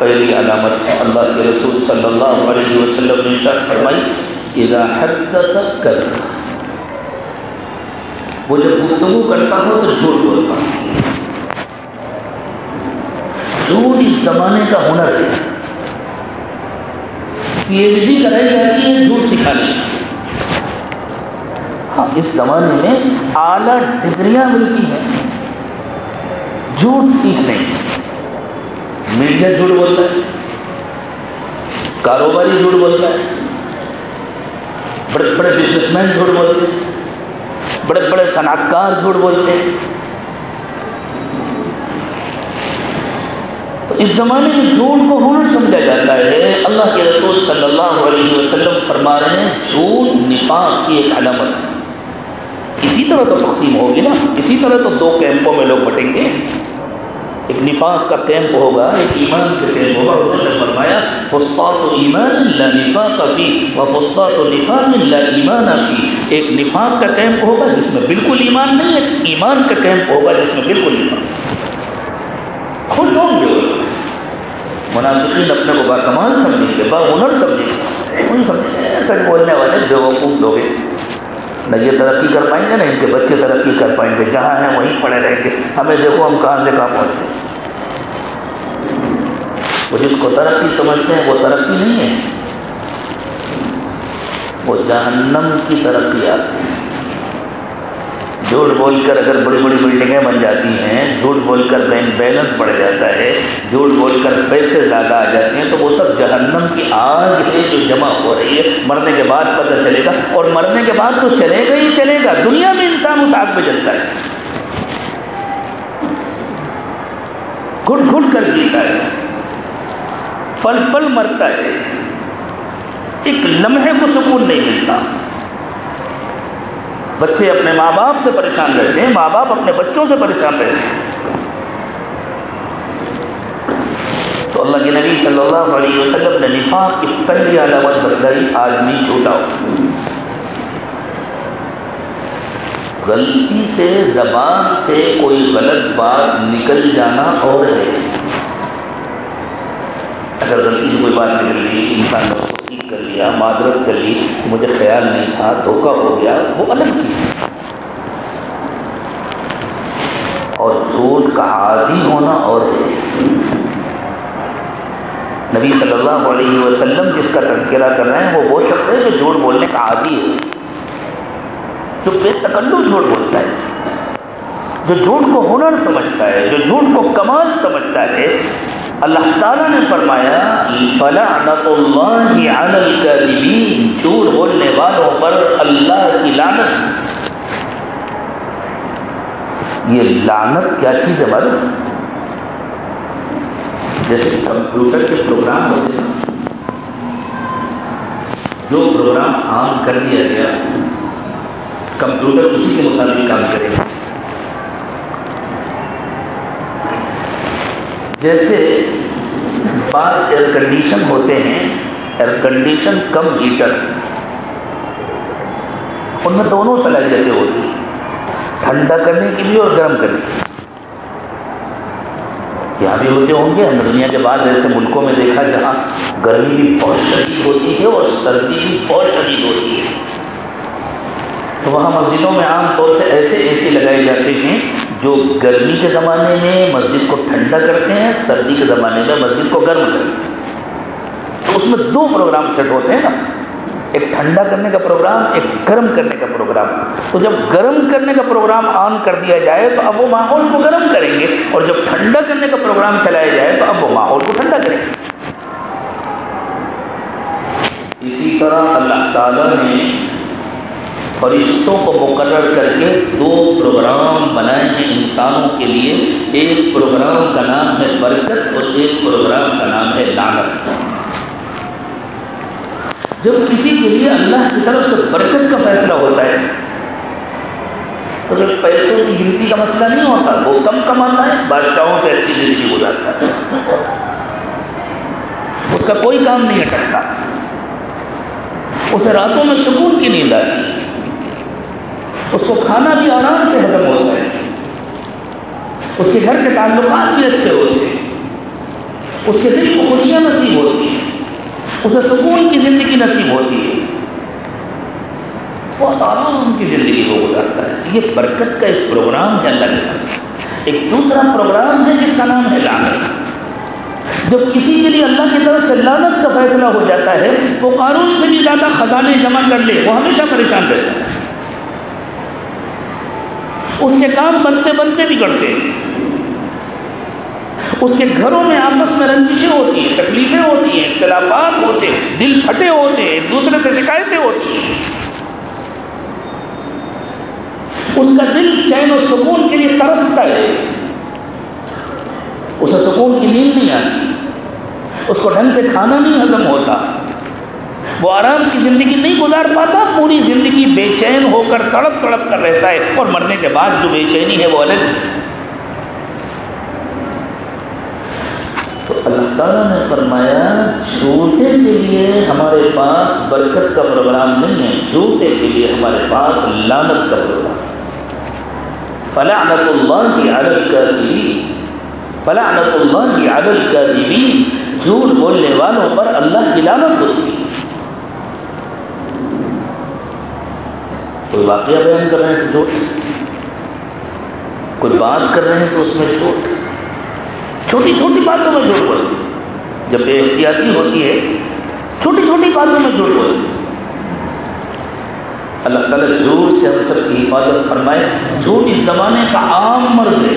پہلی علامت اللہ کے رسول صلی اللہ علیہ وسلم نے ارشاد فرمائی اذا حدث کذب، وہ جب گفتگو کرتا ہو تو جھوٹ بولتا ہو۔ جھوٹ اس زمانے کا ہنر ہے، پی ایچ ڈی کرائی جاتی ہے جھوٹ سکھانے کی۔ ہاں، اس زمانے میں اعلیٰ ڈگریاں ملتی ہیں جھوٹ سیکھنے کی۔ میڈیا جھوٹ بولتا ہے، کاروباری جھوٹ بولتا ہے، بڑے بڑے بزنس مین جھوٹ بولتے ہیں، بڑے بڑے صنعت کار جھوٹ بولتے ہیں۔ تو اس زمانے میں جھوٹ کو ہنر سمجھا جاتا ہے۔ اللہ کے رسول صلی اللہ علیہ وسلم فرما رہے ہیں جھوٹ نفاق کی ایک علامت ہے۔ اسی طرح تو تقسیم ہوگی نا، اسی طرح تو دو کیمپوں میں لوگ بٹیں گے، ایک نفاق کا کیمپ ہوگا، ایک ایمان کا کیمپ ہوگا۔ انہوں نے فرمایا فسطاط ایمان لا نفاق فی وفسطاط نفاق لا ایمان فی، ایک نفاق کا کیمپ ہوگا جس میں بالکل ایمان نہیں ہے، ایمان کا کیمپ ہوگا جس میں بالکل ایمان۔ خوش ہوں گے منافقین اپنے کو باکمال سمجھیں گے، باہنر سمجھیں گے، ان سمجھیں گے سچ بولنے والے بیوقوف لوگ ہیں، نہ یہ ترقی کر پائیں گے نہ ان کے بچے ترقی کر پائیں گے، جہاں ہیں وہیں پڑے رہیں گے، ہمیں دیکھو ہم کہاں سے کہاں پہنچتے ہیں۔ وہ جس کو ترقی سمجھتے ہیں وہ ترقی نہیں ہے، وہ جہنم کی ترقی آتی ہے۔ جھوٹ بول کر اگر بڑی بڑی بلڈنگیں بن جاتی ہیں، جھوٹ بول کر بینک بیلنس بڑھ جاتا ہے، جھوٹ بول کر پیسے زیادہ آ جاتے ہیں، تو وہ سب جہنم کی آگ ہے جو جمع ہو رہی ہے۔ مرنے کے بعد پتہ چلے گا، اور مرنے کے بعد تو چلے گا ہی چلے گا۔ دنیا میں انسان اس آگ میں جلتا ہے، گھٹ گھٹ کر جیتا ہے، پل پل مرتا ہے، ایک لمحے کو سکون نہیں ملتا۔ بچے اپنے ماں باپ سے پریشان رہتے ہیں، ماں باپ اپنے بچوں سے پریشان رہتے ہیں۔ تو اللہ کے نبی صلی اللہ علیہ وسلم نے نفاق کی پہلی علامت بتلائی آدمی جھوٹا ہو۔ غلطی سے زبان سے کوئی غلط بات نکل جانا اور ہے، اگر غلطی سے کوئی بات نکل گئی، انسان نے ٹھیک کر لیا، معذرت کر لی، مجھے خیال نہیں تھا، دھوکہ ہو گیا، وہ الگ چیز ہے۔ اور جھوٹ کا عادی ہونا اور ہے۔ نبی صلی اللہ علیہ وسلم جس کا تذکرہ کر رہے ہیں وہ شخص ہے جو جھوٹ بولنے کا عادی ہے، جو بے تکلف جھوٹ بولتا ہے، جو جھوٹ کو ہنر سمجھتا ہے، جو جھوٹ کو کمال سمجھتا ہے۔ اللہ تعالیٰ نے فرمایا فَلَعْنَةُ اللَّهِ عَلَى الْكَاذِبِينَ، جھوٹ بولنے والوں پر اللہ کی لعنت۔ یہ لعنت کیا چیز ہے معلوم؟ جیسے کمپیوٹر کے پروگرام ہوتے ہیں، جو پروگرام عام کر دیا گیا کمپیوٹر اسی کے مطابق کام کرے گا۔ جیسے بعض ایئر کنڈیشن ہوتے ہیں، ایئر کنڈیشن کم ہیٹر، ان میں دونوں صلاحیتیں ہوتی ہیں، ٹھنڈا کرنے کی بھی اور گرم کرنے کی۔ یہاں بھی ہوتے ہوں گے، ہم نے دنیا کے بعد ایسے ملکوں میں دیکھا جہاں گرمی بھی بہت شدید ہوتی ہے اور سردی بھی بہت شدید ہوتی ہے، تو وہاں مسجدوں میں عام طور سے ایسے اے سی لگائے جاتے ہیں جو گرمی کے زمانے میں مسجد کو ٹھنڈا کرتے ہیں، سردی کے زمانے میں مسجد کو گرم کرتے ہیں۔ تو اس میں دو پروگرام سیٹ ہوتے ہیں نا، ایک ٹھنڈا کرنے کا پروگرام، ایک گرم کرنے کا پروگرام۔ تو جب گرم کرنے کا پروگرام آن کر دیا جائے تو اب وہ ماحول کو گرم کریں گے، اور جب ٹھنڈا کرنے کا پروگرام چلایا جائے تو اب وہ ماحول کو ٹھنڈا کریں گے۔ اسی طرح اللہ تعالیٰ نے فرشتوں کو مقرر کر کے دو پروگرام بنائے ہیں انسانوں کے لیے، ایک پروگرام کا نام ہے برکت اور ایک پروگرام کا نام ہے لعنت۔ جب کسی کے لیے اللہ کی طرف سے برکت کا فیصلہ ہوتا ہے تو جب پیسوں کی گنتی کا مسئلہ نہیں ہوتا، وہ کم کماتا ہے، بادشاہوں سے اچھی زندگی گزارتا ہے، اس کا کوئی کام نہیں اٹکتا، اسے راتوں میں سکون کی نیند آتی ہے، اس کو کھانا بھی آرام سے ہضم ہوتا ہے، اس کے گھر کے تعلقات بھی اچھے ہوتے ہیں، اس کے دل کو خوشیاں نصیب ہوتی ہیں، اسے سکون کی زندگی نصیب ہوتی ہے، بہت آرام کی زندگی کو گزارتا ہے۔ یہ برکت کا ایک پروگرام ہے اللہ کی طرف سے۔ ایک دوسرا پروگرام ہے جس کا نام ہے لعنت۔ جب کسی کے لیے اللہ کی طرف سے لعنت کا فیصلہ ہو جاتا ہے، وہ قارون سے بھی زیادہ خزانے جمع کر لے، وہ ہمیشہ پریشان رہتا ہے، اس کے کام بنتے بنتے بگڑتے ہیں، اس کے گھروں میں آپس میں رنجشیں ہوتی ہیں، تکلیفیں ہوتی ہیں، اختلافات ہوتے ہیں، دل پھٹے ہوتے ہیں، ایک دوسرے سے شکایتیں ہوتی ہیں، اس کا دل چین و سکون کے لیے ترستا ہے، اسے سکون کی نیند نہیں آتی، اس کو ڈھنگ سے کھانا نہیں ہضم ہوتا، وہ آرام کی زندگی نہیں گزار پاتا، پوری زندگی بے چین ہو کر تڑپ تڑپ کر رہتا ہے، اور مرنے کے بعد جو بے چینی ہے وہ الگ ہے۔ تو اللہ تعالیٰ نے فرمایا جھوٹے کے لیے ہمارے پاس برکت کا پروگرام نہیں ہے، جھوٹے کے لیے ہمارے پاس لعنت کا پروگرام۔ فلعنت اللہ علی الکافرین، فلعنت اللہ علی الکاذبین، جھوٹ بولنے والوں پر اللہ کی لعنت ہوتی ہے۔ کوئی واقعہ بیان کر رہے ہیں تو جھوٹ، کوئی بات کر رہے ہیں تو اس میں جھوٹ، چھوٹی چھوٹی باتوں میں جھوٹ بولتے ہیں، جب بے احتیاطی ہوتی ہے چھوٹی چھوٹی باتوں میں جھوٹ بولتے ہیں۔ اللہ تعالیٰ جھوٹ سے ہم سب کی حفاظت فرمائے۔ جھوٹ اس زمانے کا عام مرض ہے،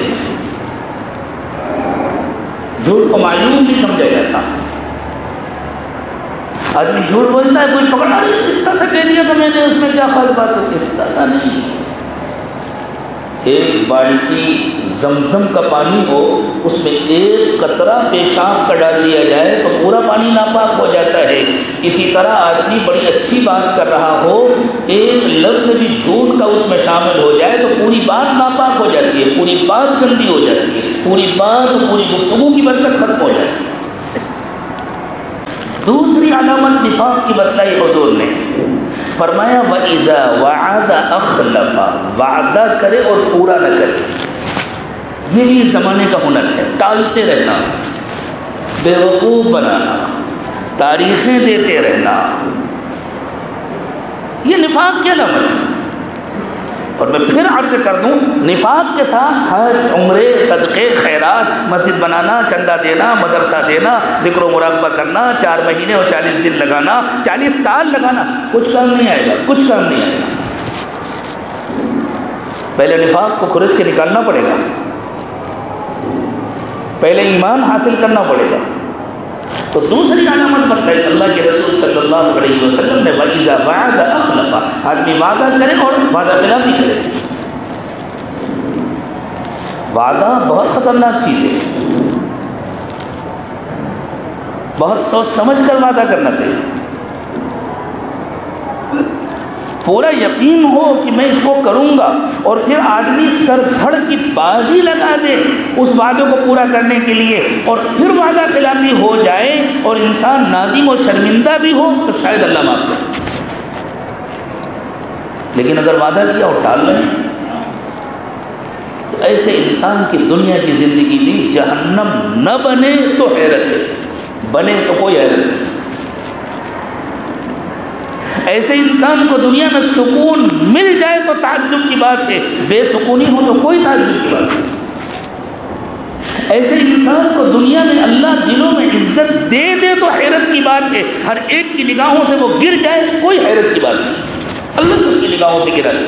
جھوٹ کو معلوم نہیں سمجھا جاتا، آدمی جھوٹ بولتا ہے، کوئی پکڑا نہیں، اتنا سا کہہ دیا تو میں نے، اس میں کیا خاص بات ہوتی ہے، اتنا سا نہیں۔ ایک بالٹی زمزم کا پانی ہو، اس میں ایک قطرہ پیشاب کا ڈال دیا جائے تو پورا پانی ناپاک ہو جاتا ہے۔ اسی طرح آدمی بڑی اچھی بات کر رہا ہو، ایک لفظ بھی جھوٹ کا اس میں شامل ہو جائے تو پوری بات ناپاک ہو جاتی ہے، پوری بات گندی ہو جاتی ہے، پوری بات، پوری گفتگو کی برکت ختم ہو جاتی ہے۔ دوسری علامت نفاق کی بتلائی حضور نے، فرمایا وَإِذَا وَعَدَ أَخْلَفَ، وعدہ کرے اور پورا نہ کرے۔ یہ بھی زمانے کا ہنر ہے، ٹالتے رہنا، بیوقوف بنانا، تاریخیں دیتے رہنا، یہ نفاق کی علامت ہے۔ اور میں پھر عرض کر دوں، نفاق کے ساتھ حج، عمرے، صدقے، خیرات، مسجد بنانا، چندہ دینا، مدرسہ دینا، ذکر و مراقبہ کرنا، 4 مہینے اور 40 دن لگانا، 40 سال لگانا، کچھ کام نہیں آئے گا، کچھ کام نہیں آئے گا۔ پہلے نفاق کو کھرچ کے نکالنا پڑے گا، پہلے ایمان حاصل کرنا پڑے گا۔ تو دوسری علامت بتائی اللہ کے رسول صلی اللہ علیہ وسلم نے، وَإِذَا وَعَدَ أَخْلَفَ، آدمی وعدہ کرے اور وعدہ خلافی کرے۔ وعدہ بہت خطرناک چیز ہے، بہت سوچ سمجھ کر وعدہ کرنا چاہیے، پورا یقین ہو کہ میں اس کو کروں گا، اور پھر آدمی سر دھڑ کی بازی لگا دے اس وعدے کو پورا کرنے کے لیے، اور پھر وعدہ خلافی ہو جائے اور انسان نادم و شرمندہ بھی ہو تو شاید اللہ معاف کرے۔ لیکن اگر وعدہ کیا اور ٹال لیں تو ایسے انسان کی دنیا کی زندگی بھی جہنم نہ بنے تو حیرت ہے، بنے تو کوئی حیرت نہیں۔ ایسے انسان کو دنیا میں سکون مل جائے تو تعجب کی بات ہے، بے سکونی ہو تو کوئی تعجب کی بات نہیں۔ ایسے انسان کو دنیا میں اللہ دلوں میں عزت دے دے تو حیرت کی بات ہے، ہر ایک کی نگاہوں سے وہ گر جائے کوئی حیرت کی بات نہیں، اللہ سب کی نگاہوں سے گرا ہے۔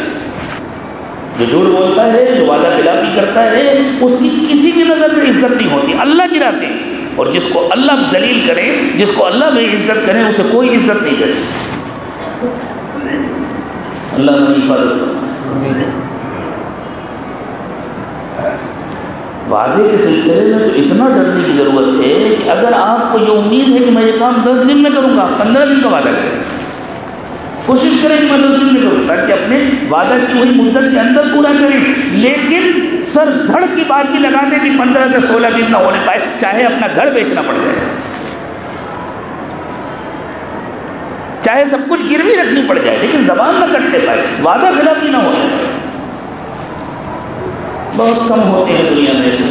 جو جھوٹ بولتا ہے، جو وعدہ خلافی کرتا ہے، اس کی کسی کی نظر میں عزت نہیں ہوتی، اللہ گراتے ہیں، اور جس کو اللہ ذلیل کرے، جس کو اللہ بے عزت کرے، اسے کوئی عزت نہیں دے سکتی۔ اللہ ہماری حفاظت کرے۔ وعدے کے سلسلے میں تو اتنا ڈرنے کی ضرورت ہے کہ اگر آپ کو یہ امید ہے کہ میں یہ کام 10 دن میں کروں گا، 15 دن کا وعدہ کریں، کوشش کریں کہ میں 10 دن میں کروں، تاکہ اپنے وعدہ کی ہوئی مدت کے اندر پورا کریں، لیکن سر دھڑ کی بازی لگا دیں کہ 15 سے 16 دن نہ ہونے پائے، چاہے اپنا گھر بیچنا پڑ جائے، چاہے سب کچھ گروی رکھنی پڑ جائے، لیکن زبان نہ کٹنے پائے، وعدہ خلافی نہ ہو جائے۔ بہت کم ہوتے ہیں دنیا میں ایسے،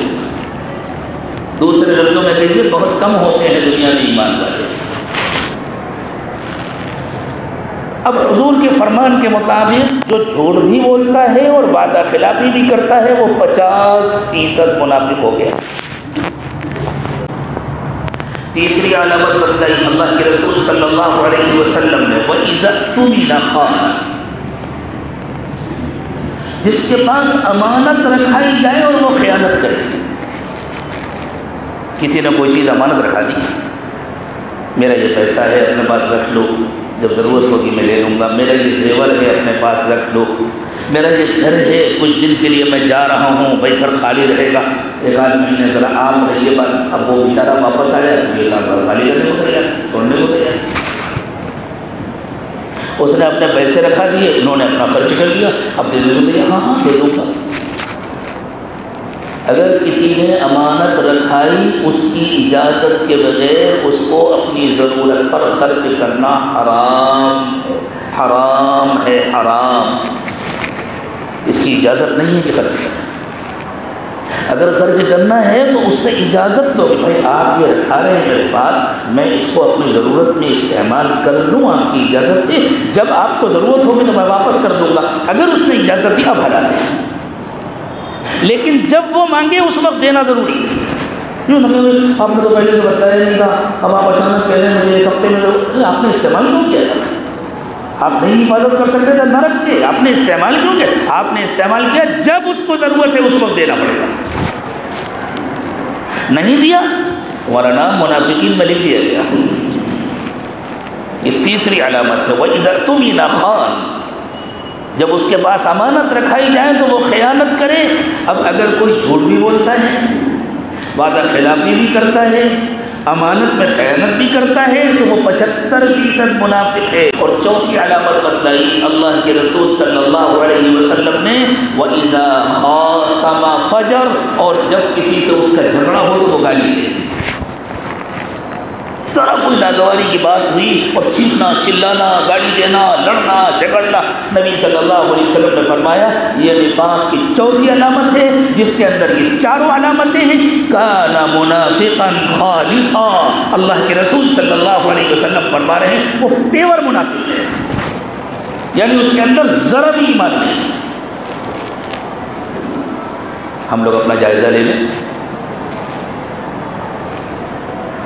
دوسرے لفظوں میں کہیے بہت کم ہوتے ہیں دنیا میں ایمان والے۔ اب حضور کے فرمان کے مطابق جو جھوٹ بھی بولتا ہے اور وعدہ خلافی بھی کرتا ہے وہ 50% منافق ہو گیا۔ تیسری علامت بتلائی اللہ کے رسول صلی اللہ علیہ وسلم نے، وَإِذَا اؤْتُمِنَ خَانَ، جس کے پاس امانت رکھائی جائے اور وہ خیانت کرے۔ کسی نے کوئی چیز امانت رکھا دی، میرا یہ پیسہ ہے اپنے پاس رکھ لو، جب ضرورت ہوگی میں لے لوں گا، میرا یہ زیور ہے اپنے پاس رکھ لو، میرا یہ گھر ہے کچھ دن کے لیے میں جا رہا ہوں، بھائی گھر خالی رہے گا، ایک آدھ مہینے ذرا عام رہیے بات، اب وہ بیچارہ واپس آیا تو یہ ساتھ خالی کرنے کو تیار، چھوڑنے کو تیار۔ اس نے اپنے پیسے رکھا دیے، انہوں نے اپنا خرچ کر دیا، اب دے دوں گا، ہاں دے دوں گا۔ اگر کسی نے امانت رکھائی اس کی اجازت کے بغیر اس کو اپنی ضرورت پر خرچ کرنا حرام ہے، حرام ہے، حرام۔ اس کی اجازت نہیں ہے کہ خرچ کرنا۔ اگر خرچ کرنا ہے تو اس سے اجازت لو کہ بھائی آپ یہ رکھا رہے ہیں میرے پاس، میں اس کو اپنی ضرورت میں استعمال کر لوں، آپ کی اجازت ہے، جب آپ کو ضرورت ہوگی تو میں واپس کر دوں گا۔ اگر اس نے اجازت دی اب حلال ہے، لیکن جب وہ مانگے اس وقت دینا ضروری ہے۔ کیوں آپ نے تو پہلے سے بتایا نہیں تھا، اب آپ اچانک کہہ رہے ہیں مجھے ایک ہفتے میں، آپ نے استعمال کیوں کیا تھا؟ آپ نہیں حفاظت کر سکتے تھے، نہ رکھتے، آپ نے استعمال کیوں کیا؟ آپ نے استعمال کیا جب اس کو ضرورت ہے اس وقت دینا پڑے گا۔ نہیں دیا تمہارا نام منافقین میں لکھ دیا گیا۔ یہ تیسری علامت ہے، وَإِذَا اؤْتُمِنَ خَانَ، جب اس کے پاس امانت رکھائی جائے تو وہ خیانت کرے۔ اب اگر کوئی جھوٹ بھی بولتا ہے، وعدہ خلافی بھی کرتا ہے، امانت میں خیانت بھی کرتا ہے تو وہ 75% منافق ہے۔ اور چوتھی علامت بتلائی اللہ کے رسول صلی اللہ علیہ وسلم نے، وَإِذَا خَاصَمَ فَجَرَ، اور جب کسی سے اس کا جھگڑا ہو تو وہ گالی دے۔ ذرا کوئی ناگواری کی بات ہوئی اور چیخنا چلانا، گالی دینا، لڑنا جھگڑنا، نبی صلی اللہ علیہ وسلم نے فرمایا یہ نفاق کی چوتھی علامت ہے، جس کے اندر یہ چاروں علامتیں ہیں۔ کان منافقا خالصا، اللہ کے رسول صلی اللہ علیہ وسلم فرما رہے ہیں وہ پیور منافق ہے، یعنی اس کے اندر ذرا بھی ایمان نہیں۔ ہم لوگ اپنا جائزہ لے لیں،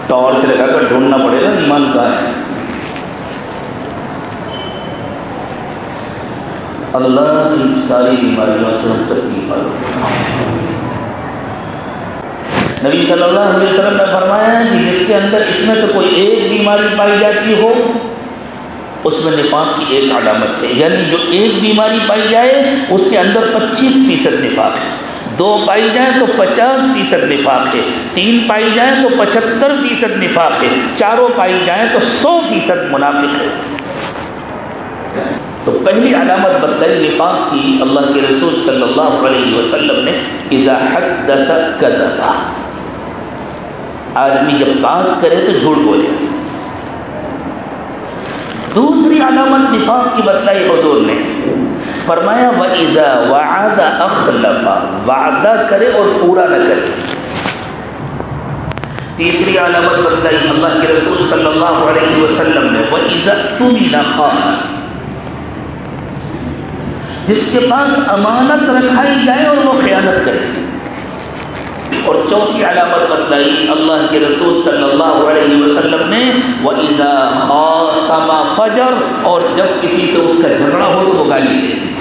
ٹارچ لگا کر ڈھونڈنا پڑے گا ایمان کا ہے۔ اللہ ان ساری بیماریوں سے ہم سب کی حفاظت۔ نبی صلی اللہ علیہ وسلم نے فرمایا ہے کہ جس کے اندر اس میں سے کوئی ایک بیماری پائی جاتی ہو اس میں نفاق کی ایک علامت ہے، یعنی جو ایک بیماری پائی جائے اس کے اندر 25% نفاق ہے، 2 پائی جائیں تو 50% نفاق ہے، 3 پائی جائیں تو 75% نفاق ہے، 4 پائی جائیں تو 100% منافق ہے۔ تو پہلی علامت بتلائی نفاق کی اللہ کے رسول صلی اللہ علیہ وسلم نے، اذا حدث کذب، آدمی جب بات کرے تو جھوٹ بولے۔ دوسری علامت نفاق کی بتلائی حضور نے، فرمایا وَإِذَا وَعَدَ أَخْلَفَ، وعدہ کرے اور پورا نہ کرے۔ تیسری علامت بتلائی اللہ کے رسول صلی اللہ علیہ وسلم نے، وَإِذَا اؤْتُمِنَ خَانَ، جس کے پاس امانت رکھائی جائے اور وہ خیانت کرے۔ اور چوتھی علامت بتلائی اللہ کے رسول صلی اللہ علیہ وسلم نے، وَإِذَا خَاصَمَ فَجَرَ، اور جب کسی سے اس کا جھگڑا ہو تو وہ گالی دے۔